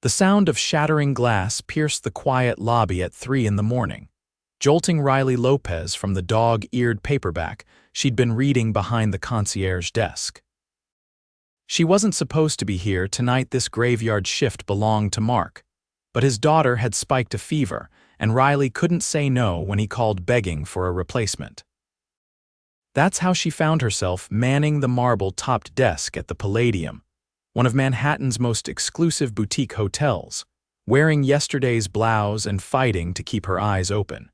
The sound of shattering glass pierced the quiet lobby at 3 in the morning, jolting Riley Lopez from the dog-eared paperback she'd been reading behind the concierge desk. She wasn't supposed to be here tonight. This graveyard shift belonged to Mark, but his daughter had spiked a fever, and Riley couldn't say no when he called begging for a replacement. That's how she found herself manning the marble-topped desk at the Palladium, one of Manhattan's most exclusive boutique hotels, wearing yesterday's blouse and fighting to keep her eyes open.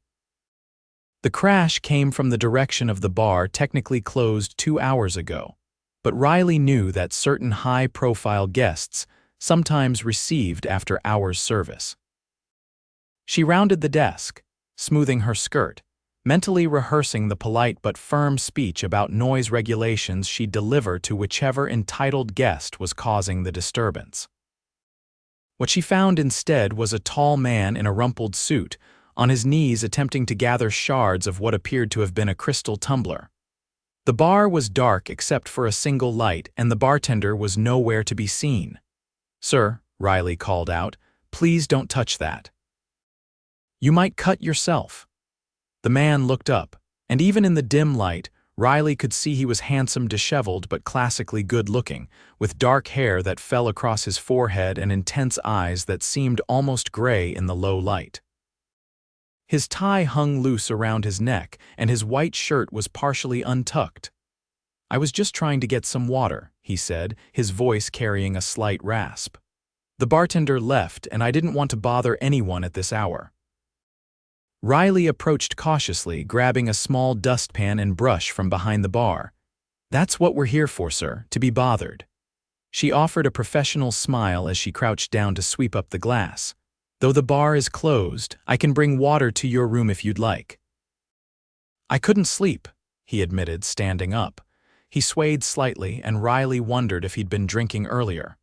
The crash came from the direction of the bar technically closed 2 hours ago, but Riley knew that certain high-profile guests sometimes received after-hours service. She rounded the desk, smoothing her skirt, mentally rehearsing the polite but firm speech about noise regulations she'd deliver to whichever entitled guest was causing the disturbance. What she found instead was a tall man in a rumpled suit, on his knees attempting to gather shards of what appeared to have been a crystal tumbler. The bar was dark except for a single light, and the bartender was nowhere to be seen. "Sir," Riley called out, "please don't touch that. You might cut yourself." The man looked up, and even in the dim light, Riley could see he was handsome, disheveled, but classically good-looking, with dark hair that fell across his forehead and intense eyes that seemed almost gray in the low light. His tie hung loose around his neck, and his white shirt was partially untucked. "I was just trying to get some water," he said, his voice carrying a slight rasp. "The bartender left, and I didn't want to bother anyone at this hour." Riley approached cautiously, grabbing a small dustpan and brush from behind the bar. "That's what we're here for, sir, to be bothered." She offered a professional smile as she crouched down to sweep up the glass. "Though the bar is closed, I can bring water to your room if you'd like." "I couldn't sleep," he admitted, standing up. He swayed slightly, and Riley wondered if he'd been drinking earlier.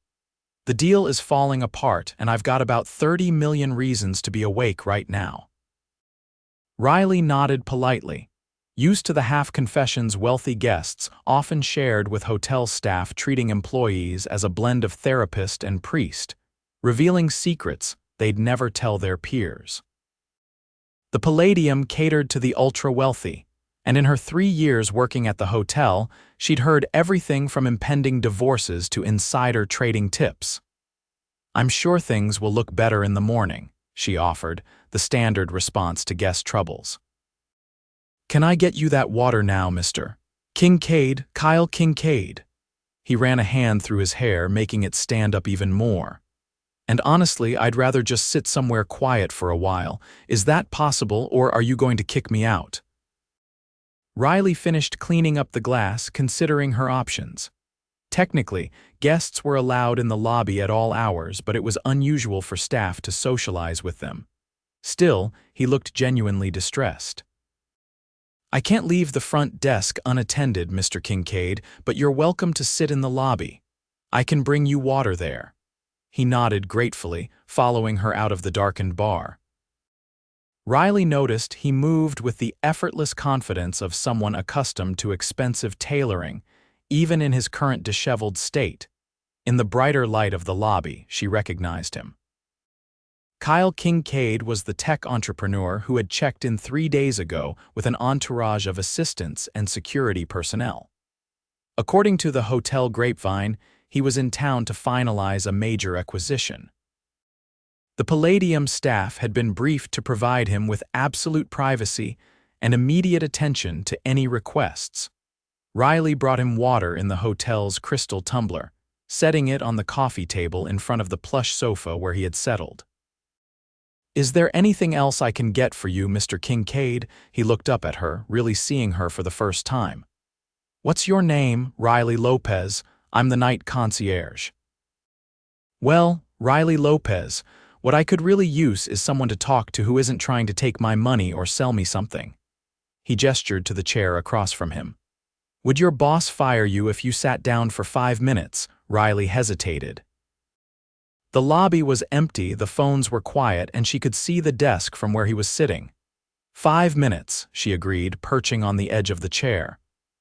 "The deal is falling apart, and I've got about 30 million reasons to be awake right now." Riley nodded politely, used to the half-confessions wealthy guests often shared with hotel staff, treating employees as a blend of therapist and priest, revealing secrets they'd never tell their peers. The Palladium catered to the ultra-wealthy, and in her 3 years working at the hotel, she'd heard everything from impending divorces to insider trading tips. "I'm sure things will look better in the morning," she offered, the standard response to guest troubles. "Can I get you that water now, Mr. Kincaid, Kyle Kincaid?" He ran a hand through his hair, making it stand up even more. "And honestly, I'd rather just sit somewhere quiet for a while. Is that possible, or are you going to kick me out?" Riley finished cleaning up the glass, considering her options. Technically, guests were allowed in the lobby at all hours, but it was unusual for staff to socialize with them. Still, he looked genuinely distressed. "I can't leave the front desk unattended, Mr. Kincaid, but you're welcome to sit in the lobby. I can bring you water there." He nodded gratefully, following her out of the darkened bar. Riley noticed he moved with the effortless confidence of someone accustomed to expensive tailoring, even in his current disheveled state. In the brighter light of the lobby, she recognized him. Kyle Kincaid was the tech entrepreneur who had checked in 3 days ago with an entourage of assistants and security personnel. According to the hotel grapevine, he was in town to finalize a major acquisition. The Palladium staff had been briefed to provide him with absolute privacy and immediate attention to any requests. Riley brought him water in the hotel's crystal tumbler, setting it on the coffee table in front of the plush sofa where he had settled. "Is there anything else I can get for you, Mr. Kincaid?" He looked up at her, really seeing her for the first time. "What's your name?" "Riley Lopez. I'm the night concierge." "Well, Riley Lopez, what I could really use is someone to talk to who isn't trying to take my money or sell me something." He gestured to the chair across from him. "Would your boss fire you if you sat down for 5 minutes?" Riley hesitated. The lobby was empty, the phones were quiet, and she could see the desk from where he was sitting. 5 minutes, she agreed, perching on the edge of the chair.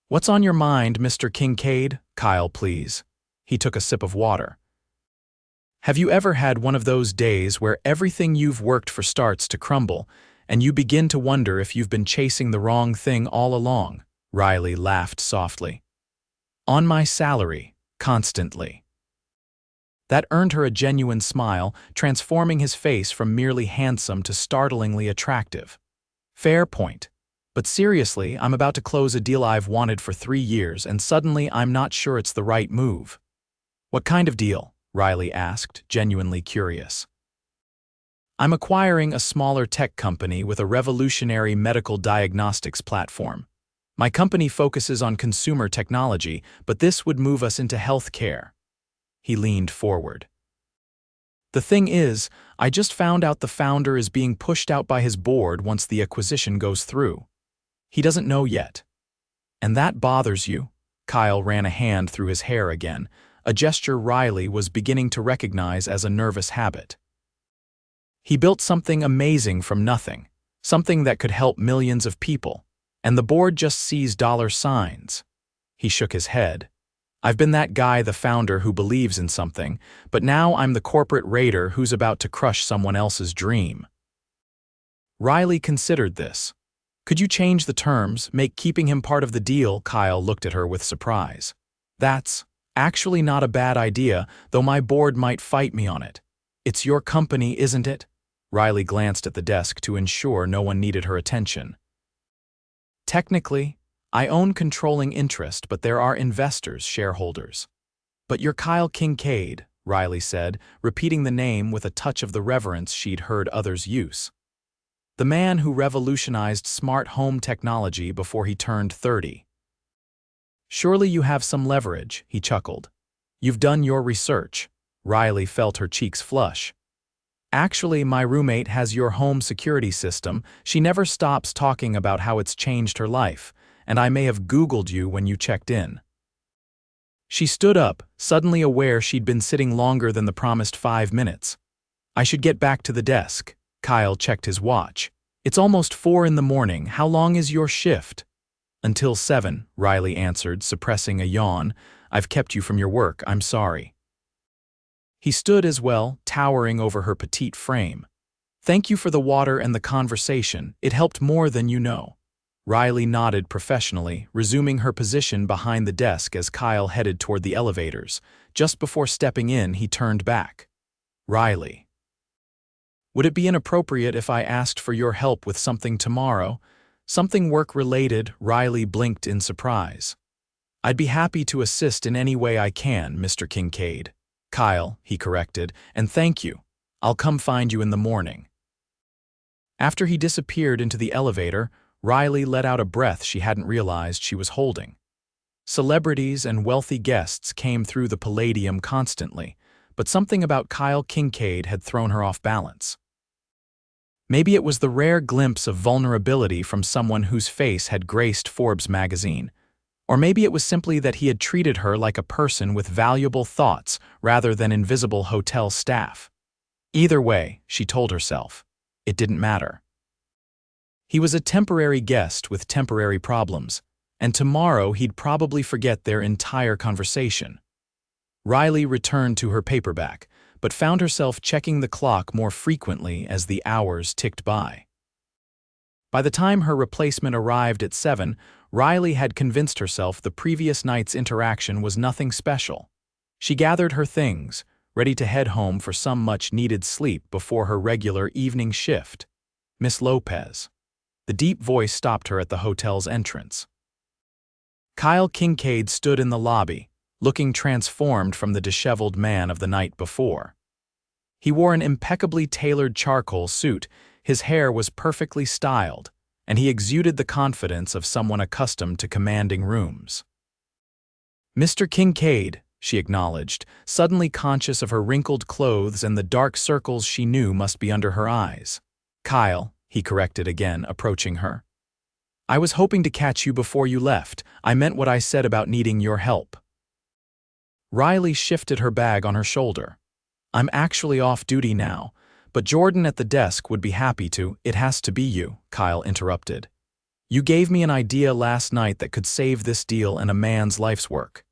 "What's on your mind, Mr. Kincaid?" "Kyle, please." He took a sip of water. Have you ever had one of those days where everything you've worked for starts to crumble, and you begin to wonder if you've been chasing the wrong thing all along? Riley laughed softly. On my salary, constantly. That earned her a genuine smile, transforming his face from merely handsome to startlingly attractive. Fair point. But seriously, I'm about to close a deal I've wanted for 3 years, and suddenly I'm not sure it's the right move. What kind of deal? Riley asked, genuinely curious. I'm acquiring a smaller tech company with a revolutionary medical diagnostics platform. My company focuses on consumer technology, but this would move us into healthcare. He leaned forward. The thing is, I just found out the founder is being pushed out by his board once the acquisition goes through. He doesn't know yet. And that bothers you? Kyle ran a hand through his hair again, a gesture Riley was beginning to recognize as a nervous habit. He built something amazing from nothing, something that could help millions of people, and the board just sees dollar signs. He shook his head. I've been that guy, the founder who believes in something, but now I'm the corporate raider who's about to crush someone else's dream. Riley considered this. Could you change the terms, make keeping him part of the deal? Kyle looked at her with surprise. That's actually not a bad idea, though my board might fight me on it. It's your company, isn't it? Riley glanced at the desk to ensure no one needed her attention. Technically, I own controlling interest, but there are investors, shareholders. But you're Kyle Kincaid, Riley said, repeating the name with a touch of the reverence she'd heard others use. The man who revolutionized smart home technology before he turned 30. Surely you have some leverage, he chuckled. You've done your research. Riley felt her cheeks flush. Actually, my roommate has your home security system. She never stops talking about how it's changed her life, and I may have Googled you when you checked in. She stood up, suddenly aware she'd been sitting longer than the promised 5 minutes. I should get back to the desk. Kyle checked his watch. It's almost 4 in the morning. How long is your shift? Until 7, Riley answered, suppressing a yawn. I've kept you from your work, I'm sorry. He stood as well, towering over her petite frame. Thank you for the water and the conversation. It helped more than you know. Riley nodded professionally, resuming her position behind the desk as Kyle headed toward the elevators. Just before stepping in, he turned back. Riley. Would it be inappropriate if I asked for your help with something tomorrow? Something work-related? Riley blinked in surprise. I'd be happy to assist in any way I can, Mr. Kincaid. Kyle, he corrected, and thank you. I'll come find you in the morning. After he disappeared into the elevator, Riley let out a breath she hadn't realized she was holding. Celebrities and wealthy guests came through the Palladium constantly, but something about Kyle Kincaid had thrown her off balance. Maybe it was the rare glimpse of vulnerability from someone whose face had graced Forbes magazine. Or maybe it was simply that he had treated her like a person with valuable thoughts rather than invisible hotel staff. Either way, she told herself, it didn't matter. He was a temporary guest with temporary problems, and tomorrow he'd probably forget their entire conversation. Riley returned to her paperback, but found herself checking the clock more frequently as the hours ticked by. By the time her replacement arrived at 7, Riley had convinced herself the previous night's interaction was nothing special. She gathered her things, ready to head home for some much-needed sleep before her regular evening shift. Miss Lopez. The deep voice stopped her at the hotel's entrance. Kyle Kincaid stood in the lobby, looking transformed from the disheveled man of the night before. He wore an impeccably tailored charcoal suit, his hair was perfectly styled, and he exuded the confidence of someone accustomed to commanding rooms. Mr. Kincaid, she acknowledged, suddenly conscious of her wrinkled clothes and the dark circles she knew must be under her eyes. Kyle, he corrected again, approaching her. I was hoping to catch you before you left. I meant what I said about needing your help. Riley shifted her bag on her shoulder. I'm actually off duty now, but Jordan at the desk would be happy to. It has to be you, Kyle interrupted. You gave me an idea last night that could save this deal and a man's life's work.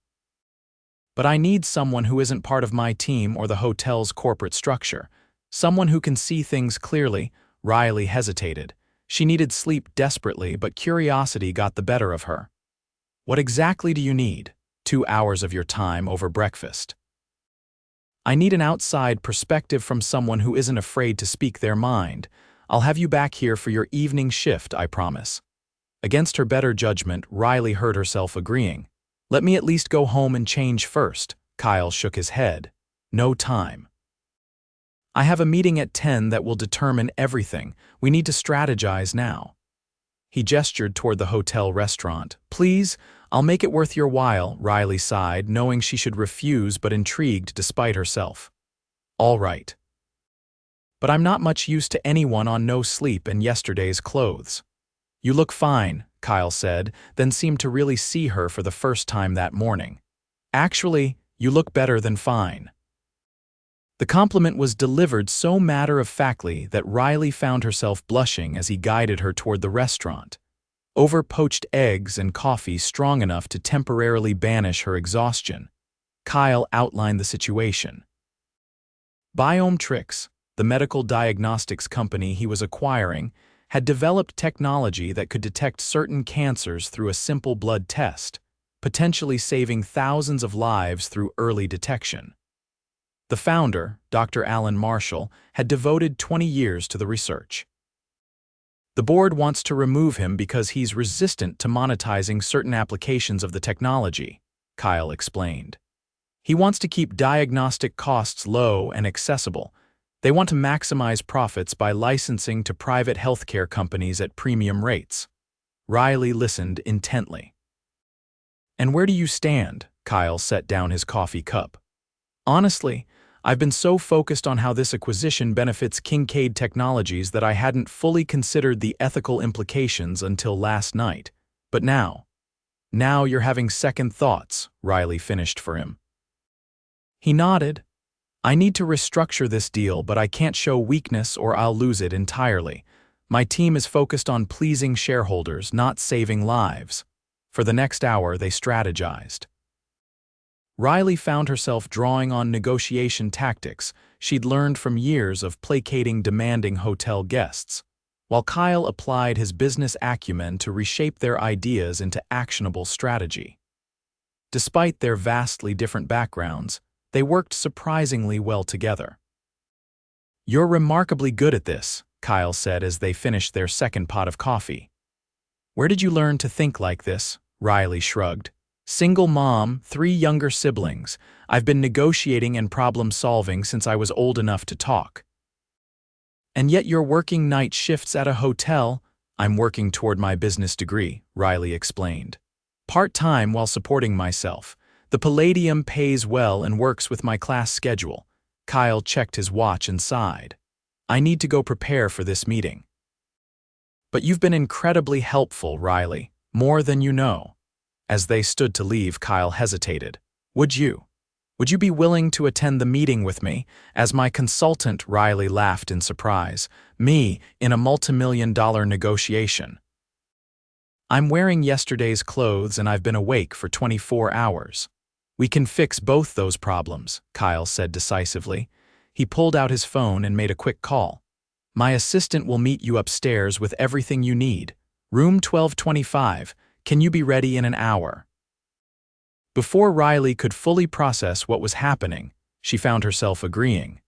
But I need someone who isn't part of my team or the hotel's corporate structure. Someone who can see things clearly. Riley hesitated. She needed sleep desperately, but curiosity got the better of her. What exactly do you need? 2 hours of your time over breakfast. I need an outside perspective from someone who isn't afraid to speak their mind. I'll have you back here for your evening shift, I promise. Against her better judgment, Riley heard herself agreeing. Let me at least go home and change first. Kyle shook his head. No time. I have a meeting at 10 that will determine everything. We need to strategize now. He gestured toward the hotel restaurant. Please, I'll make it worth your while, Riley sighed, knowing she should refuse but intrigued despite herself. All right. But I'm not much use to anyone on no sleep and yesterday's clothes. You look fine, Kyle said, then seemed to really see her for the first time that morning. Actually, you look better than fine. The compliment was delivered so matter-of-factly that Riley found herself blushing as he guided her toward the restaurant. Over poached eggs and coffee strong enough to temporarily banish her exhaustion. Kyle outlined the situation. Biometrics, the medical diagnostics company he was acquiring, had developed technology that could detect certain cancers through a simple blood test, potentially saving thousands of lives through early detection. The founder, Dr. Alan Marshall, had devoted 20 years to the research. The board wants to remove him because he's resistant to monetizing certain applications of the technology, Kyle explained. He wants to keep diagnostic costs low and accessible. They want to maximize profits by licensing to private healthcare companies at premium rates. Riley listened intently. And where do you stand? Kyle set down his coffee cup. Honestly, I've been so focused on how this acquisition benefits Kincaid Technologies that I hadn't fully considered the ethical implications until last night. But now you're having second thoughts, Riley finished for him. He nodded. I need to restructure this deal, but I can't show weakness or I'll lose it entirely. My team is focused on pleasing shareholders, not saving lives. For the next hour, they strategized. Riley found herself drawing on negotiation tactics she'd learned from years of placating demanding hotel guests, while Kyle applied his business acumen to reshape their ideas into actionable strategy. Despite their vastly different backgrounds, they worked surprisingly well together. You're remarkably good at this, Kyle said as they finished their second pot of coffee. Where did you learn to think like this? Riley shrugged. Single mom, 3 younger siblings. I've been negotiating and problem-solving since I was old enough to talk. And yet you're working night shifts at a hotel. I'm working toward my business degree, Riley explained. Part-time while supporting myself. The Palladium pays well and works with my class schedule. Kyle checked his watch and sighed. I need to go prepare for this meeting. But you've been incredibly helpful, Riley. More than you know. As they stood to leave, Kyle hesitated. Would you be willing to attend the meeting with me? As my consultant, Riley laughed in surprise. Me, in a multimillion-dollar negotiation. I'm wearing yesterday's clothes and I've been awake for 24 hours. We can fix both those problems, Kyle said decisively. He pulled out his phone and made a quick call. My assistant will meet you upstairs with everything you need. Room 1225. Can you be ready in an hour? Before Riley could fully process what was happening, she found herself agreeing.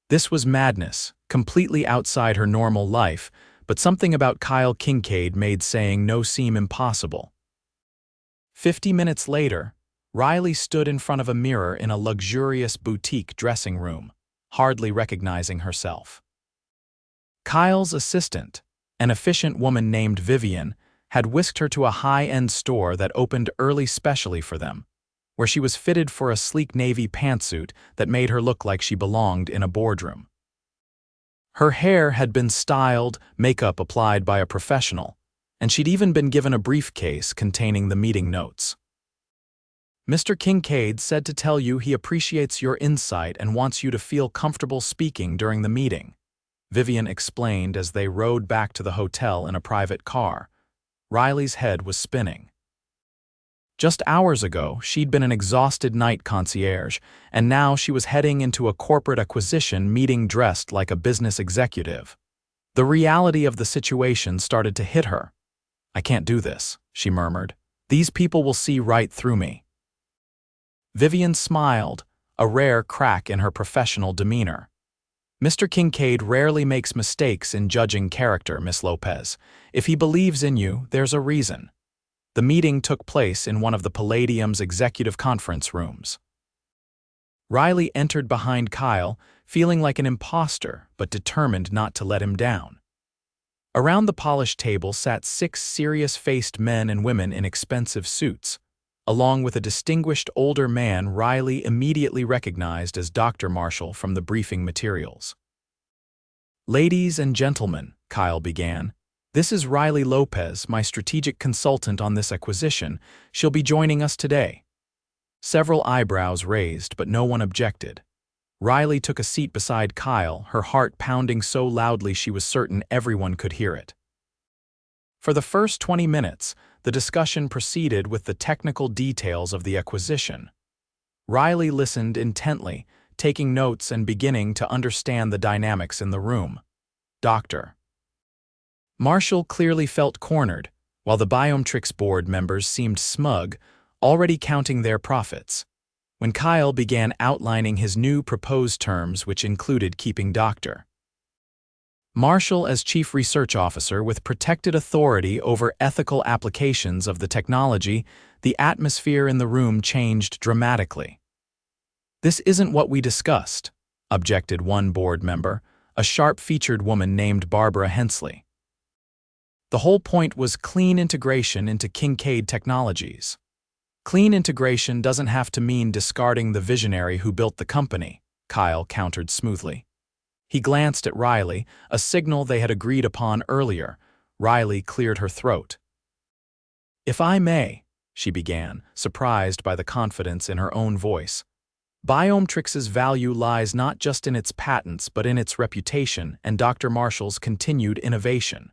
This was madness, completely outside her normal life, but something about Kyle Kincaid made saying no seem impossible. 50 minutes later, Riley stood in front of a mirror in a luxurious boutique dressing room, hardly recognizing herself. Kyle's assistant, an efficient woman named Vivian, had whisked her to a high-end store that opened early specially for them, where she was fitted for a sleek navy pantsuit that made her look like she belonged in a boardroom. Her hair had been styled, makeup applied by a professional, and she'd even been given a briefcase containing the meeting notes. Mr. Kincaid said to tell you he appreciates your insight and wants you to feel comfortable speaking during the meeting, Vivian explained as they rode back to the hotel in a private car. Riley's head was spinning. Just hours ago, she'd been an exhausted night concierge, and now she was heading into a corporate acquisition meeting dressed like a business executive. The reality of the situation started to hit her. "I can't do this," she murmured. "These people will see right through me." Vivian smiled, a rare crack in her professional demeanor. "Mr. Kincaid rarely makes mistakes in judging character, Miss Lopez. If he believes in you, there's a reason." The meeting took place in one of the Palladium's executive conference rooms. Riley entered behind Kyle, feeling like an imposter but determined not to let him down. Around the polished table sat 6 serious-faced men and women in expensive suits, along with a distinguished older man Riley immediately recognized as Dr. Marshall from the briefing materials. "Ladies and gentlemen," Kyle began, "this is Riley Lopez, my strategic consultant on this acquisition. She'll be joining us today." Several eyebrows raised, but no one objected. Riley took a seat beside Kyle, her heart pounding so loudly she was certain everyone could hear it. For the first 20 minutes, the discussion proceeded with the technical details of the acquisition. Riley listened intently, taking notes and beginning to understand the dynamics in the room. Dr. Marshall clearly felt cornered, while the Biometrics board members seemed smug, already counting their profits. When Kyle began outlining his new proposed terms, which included keeping Dr. Marshall as Chief Research Officer with protected authority over ethical applications of the technology, the atmosphere in the room changed dramatically. "This isn't what we discussed," objected one board member, a sharp-featured woman named Barbara Hensley. "The whole point was clean integration into Kincaid Technologies." "Clean integration doesn't have to mean discarding the visionary who built the company," Kyle countered smoothly. He glanced at Riley, a signal they had agreed upon earlier. Riley cleared her throat. "If I may," she began, surprised by the confidence in her own voice. "Biometrics's value lies not just in its patents but in its reputation and Dr. Marshall's continued innovation.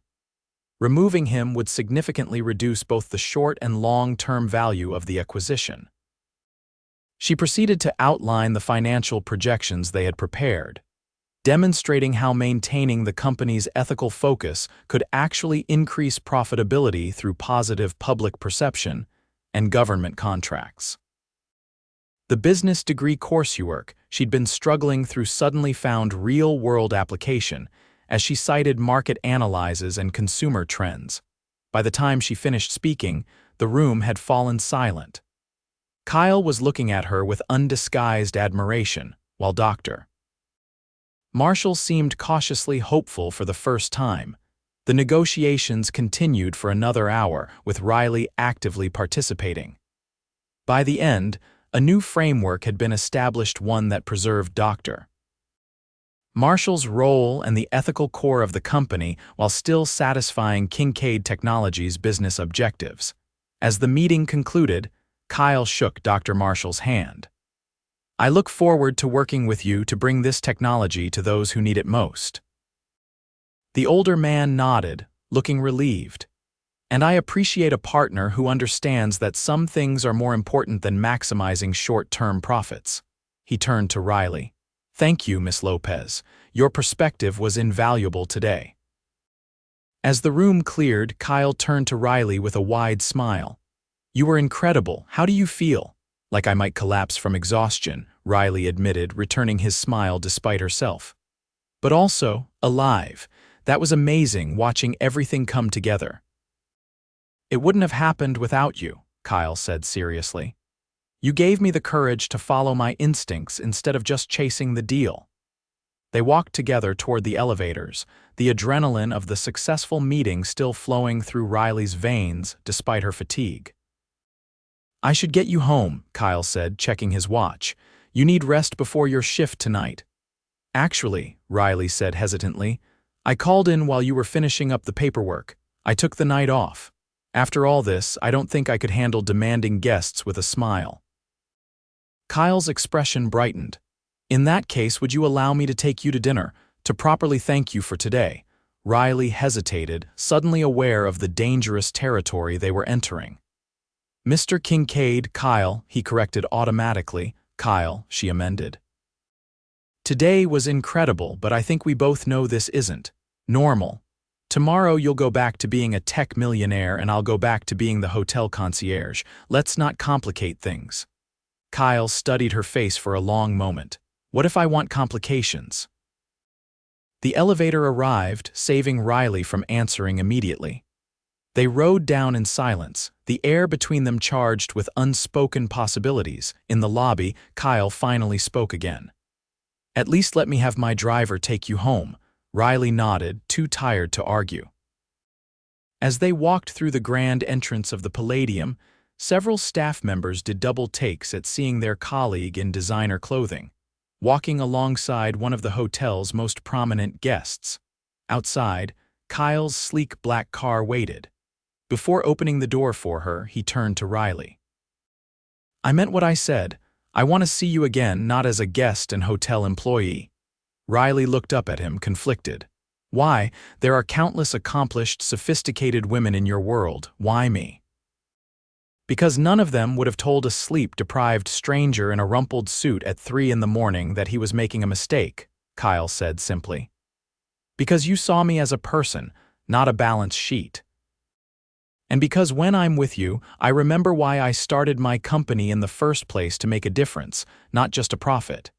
Removing him would significantly reduce both the short and long-term value of the acquisition." She proceeded to outline the financial projections they had prepared, demonstrating how maintaining the company's ethical focus could actually increase profitability through positive public perception and government contracts. The business degree coursework she'd been struggling through suddenly found real-world application as she cited market analyses and consumer trends. By the time she finished speaking, the room had fallen silent. Kyle was looking at her with undisguised admiration, while Dr. Marshall seemed cautiously hopeful for the first time. The negotiations continued for another hour, with Riley actively participating. By the end, a new framework had been established, one that preserved Dr. Marshall's role and the ethical core of the company while still satisfying Kincaid Technologies' business objectives. As the meeting concluded, Kyle shook Dr. Marshall's hand. "I look forward to working with you to bring this technology to those who need it most." The older man nodded, looking relieved. "And I appreciate a partner who understands that some things are more important than maximizing short-term profits." He turned to Riley. "Thank you, Miss Lopez. Your perspective was invaluable today." As the room cleared, Kyle turned to Riley with a wide smile. "You were incredible. How do you feel?" "Like I might collapse from exhaustion," Riley admitted, returning his smile despite herself. "But also, alive. That was amazing, watching everything come together." "It wouldn't have happened without you," Kyle said seriously. "You gave me the courage to follow my instincts instead of just chasing the deal." They walked together toward the elevators, the adrenaline of the successful meeting still flowing through Riley's veins despite her fatigue. "I should get you home," Kyle said, checking his watch. "You need rest before your shift tonight." "Actually," Riley said hesitantly, "I called in while you were finishing up the paperwork. I took the night off. After all this, I don't think I could handle demanding guests with a smile." Kyle's expression brightened. "In that case, would you allow me to take you to dinner, to properly thank you for today?" Riley hesitated, suddenly aware of the dangerous territory they were entering. Mr. Kincaid, Kyle, he corrected automatically. Kyle, she amended. Today was incredible, but I think we both know this isn't normal. Tomorrow you'll go back to being a tech millionaire and I'll go back to being the hotel concierge. Let's not complicate things. Kyle studied her face for a long moment. What if I want complications? The elevator arrived, saving Riley from answering immediately. They rode down in silence, the air between them charged with unspoken possibilities. In the lobby, Kyle finally spoke again. At least let me have my driver take you home. Riley nodded, too tired to argue. As they walked through the grand entrance of the Palladium, several staff members did double takes at seeing their colleague in designer clothing, walking alongside one of the hotel's most prominent guests. Outside, Kyle's sleek black car waited. Before opening the door for her, he turned to Riley. I meant what I said. I want to see you again, not as a guest and hotel employee. Riley looked up at him, conflicted. Why? There are countless accomplished, sophisticated women in your world. Why me? Because none of them would have told a sleep-deprived stranger in a rumpled suit at 3 in the morning that he was making a mistake, Kyle said simply. Because you saw me as a person, not a balance sheet. And because when I'm with you, I remember why I started my company in the first place, to make a difference, not just a profit.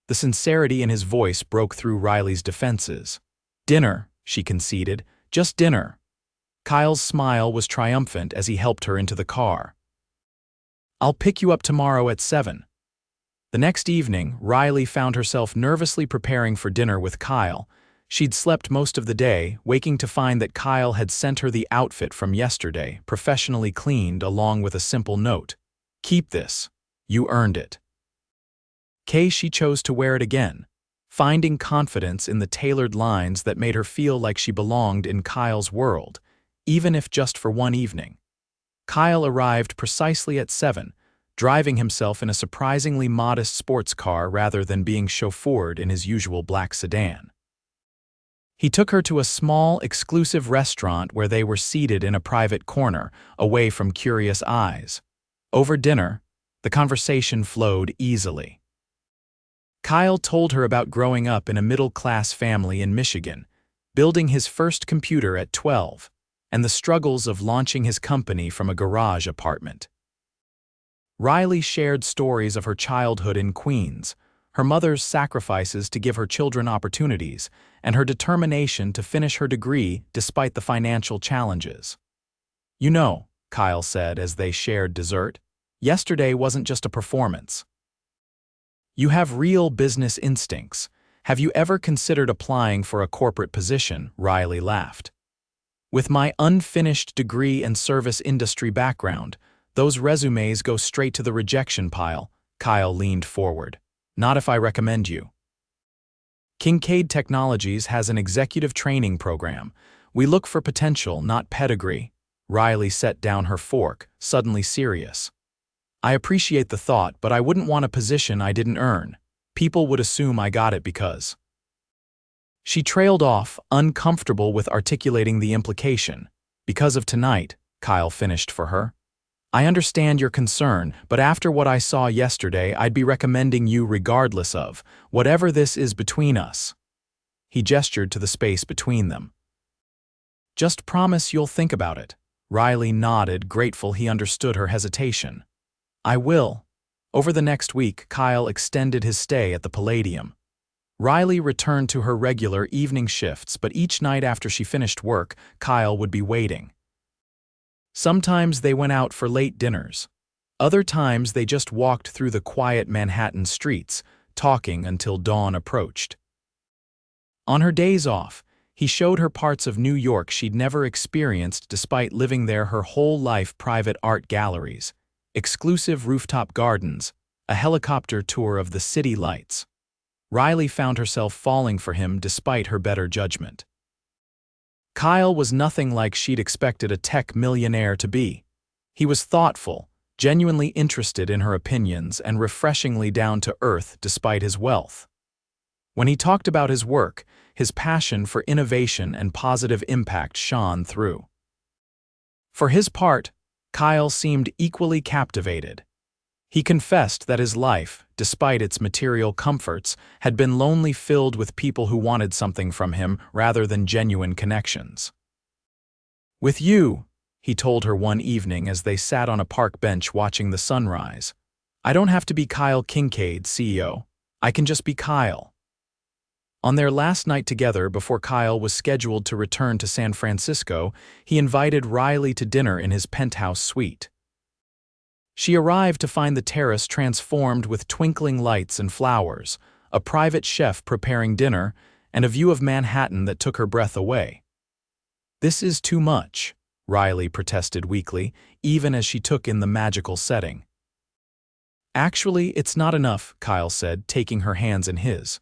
The sincerity in his voice broke through Riley's defenses. Dinner, she conceded, just dinner. Kyle's smile was triumphant as he helped her into the car. I'll pick you up tomorrow at 7. The next evening, Riley found herself nervously preparing for dinner with Kyle. She'd slept most of the day, waking to find that Kyle had sent her the outfit from yesterday, professionally cleaned, along with a simple note. Keep this. You earned it. She chose to wear it again, finding confidence in the tailored lines that made her feel like she belonged in Kyle's world, even if just for one evening. Kyle arrived precisely at 7, driving himself in a surprisingly modest sports car rather than being chauffeured in his usual black sedan. He took her to a small, exclusive restaurant where they were seated in a private corner, away from curious eyes. Over dinner, the conversation flowed easily. Kyle told her about growing up in a middle-class family in Michigan, building his first computer at 12, and the struggles of launching his company from a garage apartment. Riley shared stories of her childhood in Queens, her mother's sacrifices to give her children opportunities, and her determination to finish her degree despite the financial challenges. You know, Kyle said as they shared dessert, yesterday wasn't just a performance. You have real business instincts. Have you ever considered applying for a corporate position? Riley laughed. With my unfinished degree and service industry background, those resumes go straight to the rejection pile. Kyle leaned forward. Not if I recommend you. Kincaid Technologies has an executive training program. We look for potential, not pedigree. Riley set down her fork, suddenly serious. I appreciate the thought, but I wouldn't want a position I didn't earn. People would assume I got it because. She trailed off, uncomfortable with articulating the implication. Because of tonight, Kyle finished for her. I understand your concern, but after what I saw yesterday, I'd be recommending you regardless of whatever this is between us. He gestured to the space between them. Just promise you'll think about it. Riley nodded, grateful he understood her hesitation. I will. Over the next week, Kyle extended his stay at the Palladium. Riley returned to her regular evening shifts, but each night after she finished work, Kyle would be waiting. Sometimes they went out for late dinners. Other times they just walked through the quiet Manhattan streets, talking until dawn approached. On her days off, he showed her parts of New York she'd never experienced despite living there her whole life: private art galleries, exclusive rooftop gardens, a helicopter tour of the city lights. Riley found herself falling for him despite her better judgment. Kyle was nothing like she'd expected a tech millionaire to be. He was thoughtful, genuinely interested in her opinions, and refreshingly down to earth despite his wealth. When he talked about his work, his passion for innovation and positive impact shone through. For his part, Kyle seemed equally captivated. He confessed that his life, despite its material comforts, had been lonely, filled with people who wanted something from him rather than genuine connections. "With you," he told her one evening as they sat on a park bench watching the sunrise, "I don't have to be Kyle Kincaid, CEO. I can just be Kyle." On their last night together before Kyle was scheduled to return to San Francisco, he invited Riley to dinner in his penthouse suite. She arrived to find the terrace transformed with twinkling lights and flowers, a private chef preparing dinner, and a view of Manhattan that took her breath away. "This is too much," Riley protested weakly, even as she took in the magical setting. "Actually, it's not enough," Kyle said, taking her hands in his.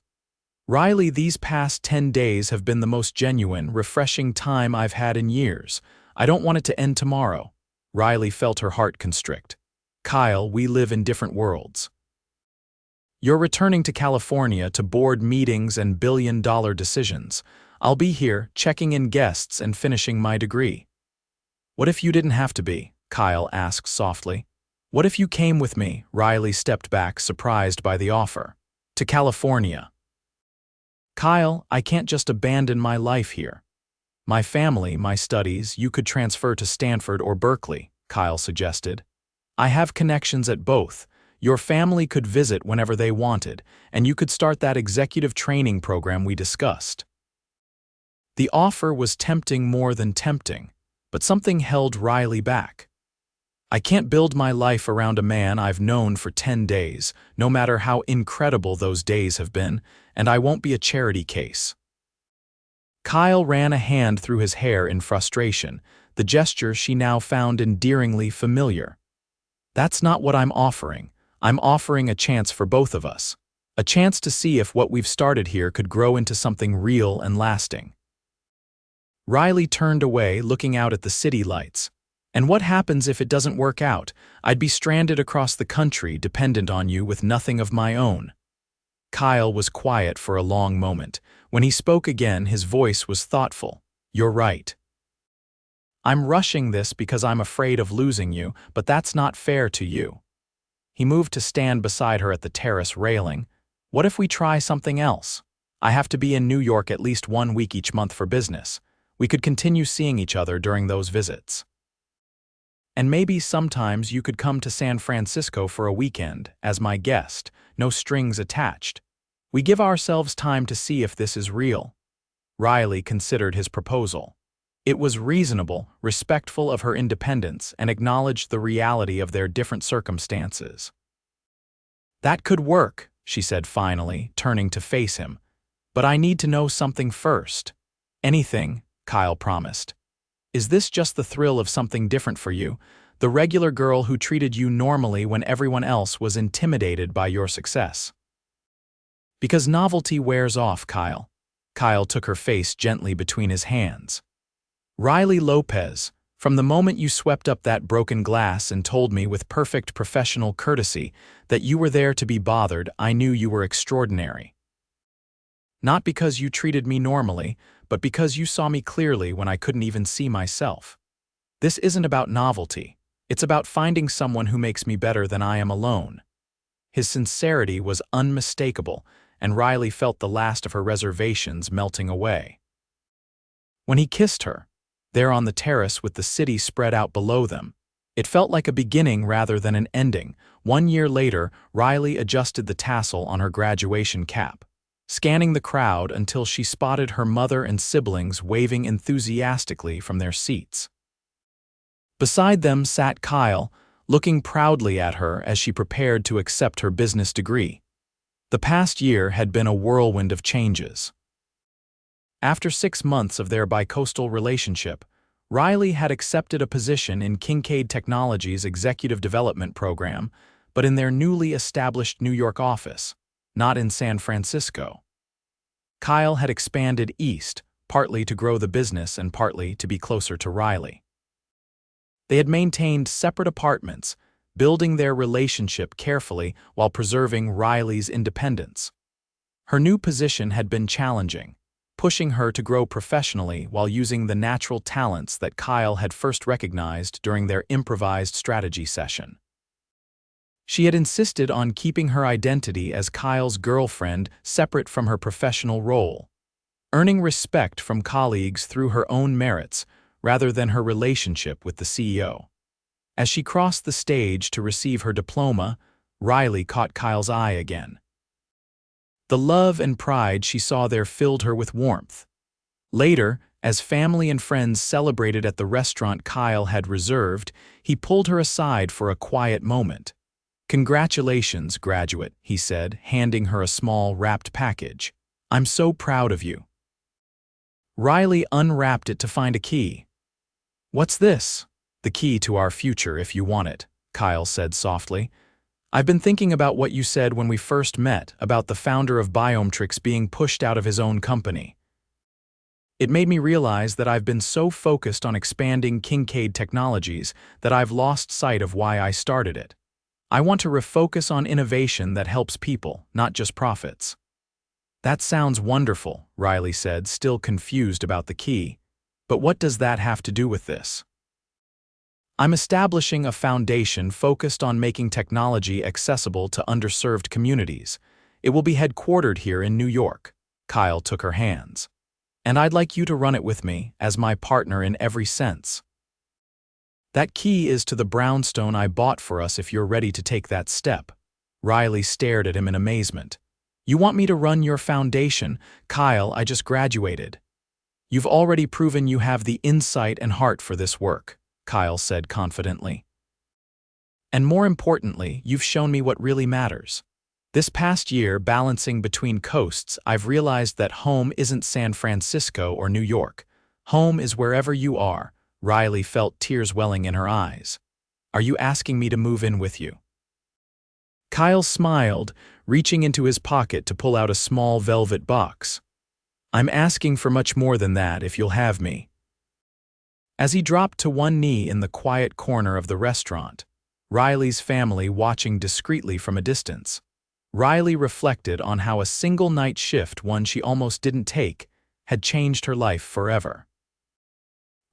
"Riley, these past 10 days have been the most genuine, refreshing time I've had in years. I don't want it to end tomorrow." Riley felt her heart constrict. "Kyle, we live in different worlds. You're returning to California to board meetings and billion-dollar decisions. I'll be here, checking in guests and finishing my degree." "What if you didn't have to be?" Kyle asked softly. "What if you came with me?" Riley stepped back, surprised by the offer. "To California." "Kyle, I can't just abandon my life here. My family, my studies, you could transfer to Stanford or Berkeley," Kyle suggested. "I have connections at both. Your family could visit whenever they wanted, and you could start that executive training program we discussed." The offer was tempting, more than tempting, but something held Riley back. "I can't build my life around a man I've known for 10 days, no matter how incredible those days have been, and I won't be a charity case." Kyle ran a hand through his hair in frustration, the gesture she now found endearingly familiar. "That's not what I'm offering. I'm offering a chance for both of us. A chance to see if what we've started here could grow into something real and lasting." Riley turned away, looking out at the city lights. "And what happens if it doesn't work out? I'd be stranded across the country, dependent on you with nothing of my own." Kyle was quiet for a long moment. When he spoke again, his voice was thoughtful. "You're right. I'm rushing this because I'm afraid of losing you, but that's not fair to you." He moved to stand beside her at the terrace railing. "What if we try something else? I have to be in New York at least 1 week each month for business. We could continue seeing each other during those visits. And maybe sometimes you could come to San Francisco for a weekend, as my guest, no strings attached. We give ourselves time to see if this is real." Riley considered his proposal. It was reasonable, respectful of her independence, and acknowledged the reality of their different circumstances. "That could work," she said finally, turning to face him. "But I need to know something first." "Anything," Kyle promised. "Is this just the thrill of something different for you? The regular girl who treated you normally when everyone else was intimidated by your success?" "Because novelty wears off, Kyle." Kyle took her face gently between his hands. "Riley Lopez, from the moment you swept up that broken glass and told me with perfect professional courtesy that you were there to be bothered, I knew you were extraordinary. Not because you treated me normally, but because you saw me clearly when I couldn't even see myself. This isn't about novelty. It's about finding someone who makes me better than I am alone." His sincerity was unmistakable, and Riley felt the last of her reservations melting away. When he kissed her, there on the terrace with the city spread out below them, it felt like a beginning rather than an ending. 1 year later, Riley adjusted the tassel on her graduation cap, scanning the crowd until she spotted her mother and siblings waving enthusiastically from their seats. Beside them sat Kyle, looking proudly at her as she prepared to accept her business degree. The past year had been a whirlwind of changes. After 6 months of their bicoastal relationship, Riley had accepted a position in Kincaid Technologies' executive development program, but in their newly established New York office, not in San Francisco. Kyle had expanded east, partly to grow the business and partly to be closer to Riley. They had maintained separate apartments, building their relationship carefully while preserving Riley's independence. Her new position had been challenging, pushing her to grow professionally while using the natural talents that Kyle had first recognized during their improvised strategy session. She had insisted on keeping her identity as Kyle's girlfriend separate from her professional role, earning respect from colleagues through her own merits rather than her relationship with the CEO. As she crossed the stage to receive her diploma, Riley caught Kyle's eye again. The love and pride she saw there filled her with warmth. Later, as family and friends celebrated at the restaurant Kyle had reserved, he pulled her aside for a quiet moment. "Congratulations, graduate," he said, handing her a small wrapped package. "I'm so proud of you." Riley unwrapped it to find a key. "What's this?" "The key to our future if you want it," Kyle said softly. "I've been thinking about what you said when we first met about the founder of Biometrics being pushed out of his own company. It made me realize that I've been so focused on expanding Kincaid Technologies that I've lost sight of why I started it. I want to refocus on innovation that helps people, not just profits." "That sounds wonderful," Riley said, still confused about the key. "But what does that have to do with this?" "I'm establishing a foundation focused on making technology accessible to underserved communities. It will be headquartered here in New York." Kyle took her hands. "And I'd like you to run it with me, as my partner in every sense. That key is to the brownstone I bought for us if you're ready to take that step." Riley stared at him in amazement. "You want me to run your foundation? Kyle, I just graduated." "You've already proven you have the insight and heart for this work," Kyle said confidently. "And more importantly, you've shown me what really matters. This past year, balancing between coasts, I've realized that home isn't San Francisco or New York. Home is wherever you are." Riley felt tears welling in her eyes. "Are you asking me to move in with you?" Kyle smiled, reaching into his pocket to pull out a small velvet box. "I'm asking for much more than that if you'll have me." As he dropped to one knee in the quiet corner of the restaurant, Riley's family watching discreetly from a distance, Riley reflected on how a single night shift, one she almost didn't take, had changed her life forever.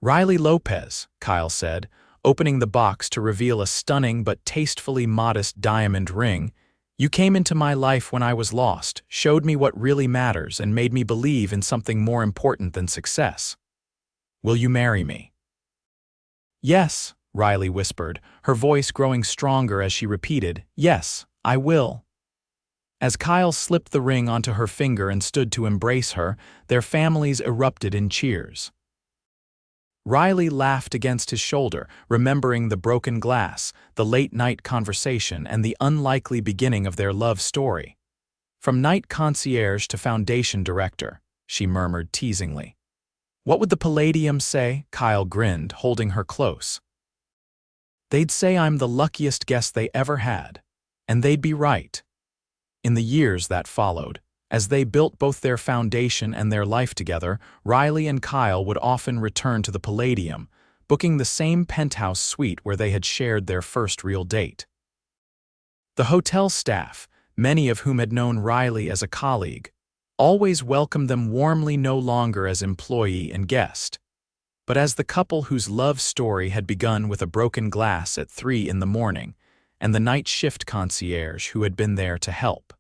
"Riley Lopez," Kyle said, opening the box to reveal a stunning but tastefully modest diamond ring. "You came into my life when I was lost, showed me what really matters, and made me believe in something more important than success. Will you marry me?" "Yes," Riley whispered, her voice growing stronger as she repeated, "Yes, I will." As Kyle slipped the ring onto her finger and stood to embrace her, their families erupted in cheers. Riley laughed against his shoulder, remembering the broken glass, the late-night conversation, and the unlikely beginning of their love story. "From night concierge to foundation director," she murmured teasingly. "What would the Palladium say?" Kyle grinned, holding her close. "They'd say I'm the luckiest guest they ever had. And they'd be right." In the years that followed, as they built both their foundation and their life together, Riley and Kyle would often return to the Palladium, booking the same penthouse suite where they had shared their first real date. The hotel staff, many of whom had known Riley as a colleague, always welcomed them warmly, no longer as employee and guest, but as the couple whose love story had begun with a broken glass at 3 in the morning, and the night shift concierge who had been there to help.